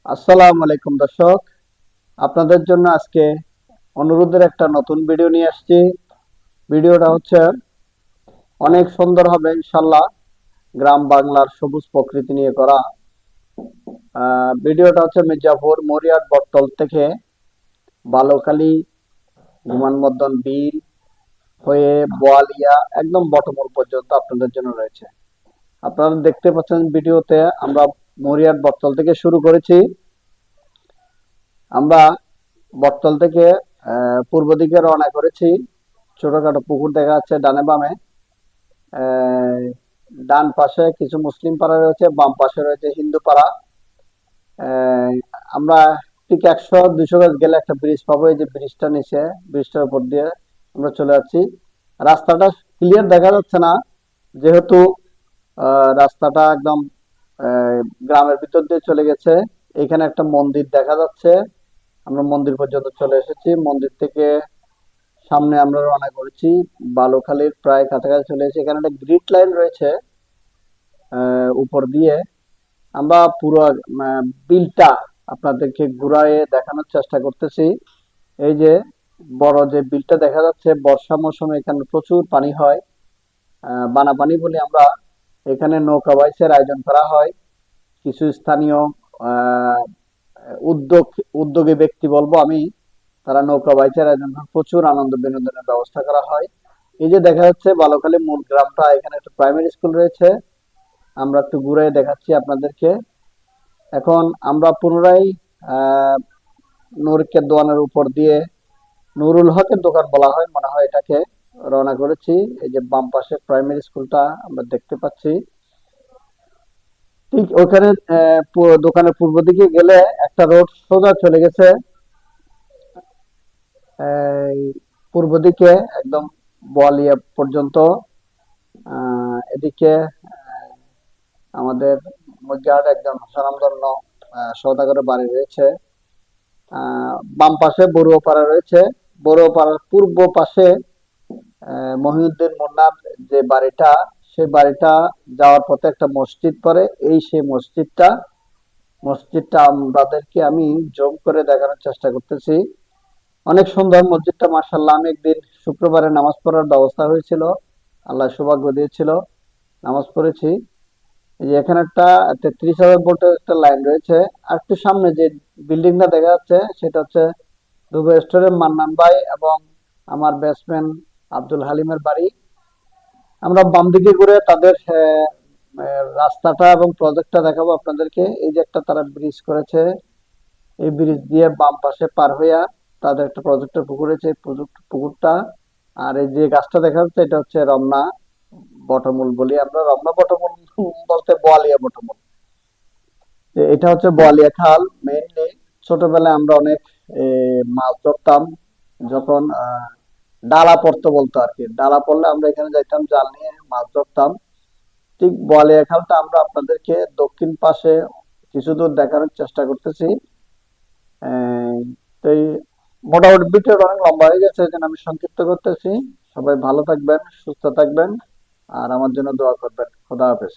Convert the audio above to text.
আসসালামু আলাইকুম দর্শক, আপনাদের জন্য আজকে অনুরোধের একটা নতুন ভিডিও নিয়ে আসছি। ভিডিওটা হচ্ছে অনেক সুন্দর হবে ইনশাল্লাহ। গ্রাম বাংলার সবুজ প্রকৃতি নিয়ে করা। ভিডিওটা হচ্ছে মির্জাপুর মরিয়াট বটতল থেকে বালুখালী বিমানবন্দর বিল হয়ে বোয়ালিয়া একদম বটমূল পর্যন্ত আপনাদের জন্য রয়েছে। আপনারা দেখতে পাচ্ছেন ভিডিওতে আমরা মরিয়াট বটতল থেকে শুরু করেছি। আমরা বটতল থেকে পূর্ব দিকে রওনা করেছি। ছোটখাটো পুকুর দেখা যাচ্ছে ডানে বামে। আহ, ডান পাশে কিছু মুসলিম পাড়া রয়েছে, বাম পাশে রয়েছে হিন্দু পাড়া। আহ, আমরা ঠিক 100-200 গজ গেলে একটা ব্রিজ পাবো। এই যে ব্রিজটা নিচে, ব্রিজটার উপর দিয়ে আমরা চলে যাচ্ছি। রাস্তাটা ক্লিয়ার দেখা যাচ্ছে না, যেহেতু রাস্তাটা একদম গ্রামের ভিতর দিয়ে চলে গেছে। এখানে একটা মন্দির দেখা যাচ্ছে। আমরা মন্দির পর্যন্ত চলে এসেছি। মন্দির থেকে সামনে আমরা রওনা করেছি। বালুখালীর প্রায় কাছাকাছি চলে এসেছি। এখানে একটা গ্রিড লাইন রয়েছে উপর দিয়ে। আমরা পুরো বিলটা আপনাদেরকে ঘুরায়ে দেখানোর চেষ্টা করতেছি। এই যে বড় যে বিলটা দেখা যাচ্ছে, বর্ষা মৌসুমে এখানে প্রচুর পানি হয়। বানা পানি বলে আমরা। এখানে নৌকা বাইচের আয়োজন করা হয়। কিছু স্থানীয় আহ উদ্যোগ উদ্যোগী ব্যক্তি বলবো আমি, তারা নৌকা বাইচের আয়োজন করে। প্রচুর আনন্দ বিনোদনের ব্যবস্থা করা হয়। এই যে দেখা যাচ্ছে বালুখালী মূল গ্রামটা, এখানে একটা প্রাইমারি স্কুল রয়েছে। আমরা একটু ঘুরে দেখাচ্ছি আপনাদেরকে। এখন আমরা পুনরায় আহ নুরকে দোয়ানের উপর দিয়ে, নুরুল হকের দোকান বলা হয় মনে হয় এটাকে, রওনা করেছি। এই যে বাম পাশে প্রাইমারি স্কুলটা আমরা দেখতে পাচ্ছি। ঠিক ওখানে দোকানের পূর্ব দিকে গেলে একটা রোড সোজা চলে গেছে এই পূর্ব দিকে একদম বোয়ালিয়া পর্যন্ত। এদিকে আমাদের মধ্যে একজন স্বনামধন্য সওদাগরের বাড়ি রয়েছে। বাম পাশে বড়ুয়াপাড়া রয়েছে। বড়ুয়াপাড়ার পূর্ব পাশে মহিউদ্দিন মুন্নার যে বাড়িটা, সেই বাড়িটা যাওয়ার পথে একটা মসজিদ পড়ে। এই সেই মসজিদটা আমাদেরকে আমি জুম করে দেখানোর চেষ্টা করতেছি। অনেক সুন্দর মসজিদটা, মার্শাল্লাহ। আমি একদিন শুক্রবারে নামাজ পড়ার ব্যবস্থা হয়েছিল, আল্লাহ সৌভাগ্য দিয়েছিল, নামাজ পড়েছি। এই যে এখানে একটা 33,000 ভোল্টের একটা লাইন রয়েছে। আর একটু সামনে যে বিল্ডিংটা দেখা যাচ্ছে, সেটা হচ্ছে দুবাই স্টোরের মান্নান ভাই এবং আমার ব্যাটসম্যান আব্দুল হালিমের বাড়ি। আমরা বাম দিকে ঘুরে তাদের রাস্তাটা এবং প্রজেক্টটা দেখাবো আপনাদেরকে। এই যে একটা তারা ব্রিজ করেছে, এই ব্রিজ দিয়ে বাম পাশে পার হইয়া তাদের একটা প্রজেক্টের পুকুর রয়েছে, এই পুকুরটা। আর এই যে গাছটা দেখা যাচ্ছে, এটা হচ্ছে রমনা বটমূল বলি আমরা। রমনা বটমূল বলতে বোয়ালিয়া বটমূল। এটা হচ্ছে বোয়ালিয়া খাল। মেইনলি ছোটবেলায় আমরা অনেক মাছ ধরতাম। যখন ডালা পড়তো বলতো আর কি, ডালা পড়লে আমরা এখানে যাইতাম, জাল নিয়ে মাছ ধরতাম। ঠিক বোয়ালিয়া খালটা আমরা আপনাদেরকে দক্ষিণ পাশে কিছু দূর দেখানোর চেষ্টা করতেছি। তো এই মোটামুটি ভিডিওটা অনেক লম্বা হয়ে গেছে, এই জন্য আমি সংক্ষিপ্ত করতেছি। সবাই ভালো থাকবেন, সুস্থ থাকবেন, আর আমার জন্য দোয়া করবেন। খোদা হাফেজ।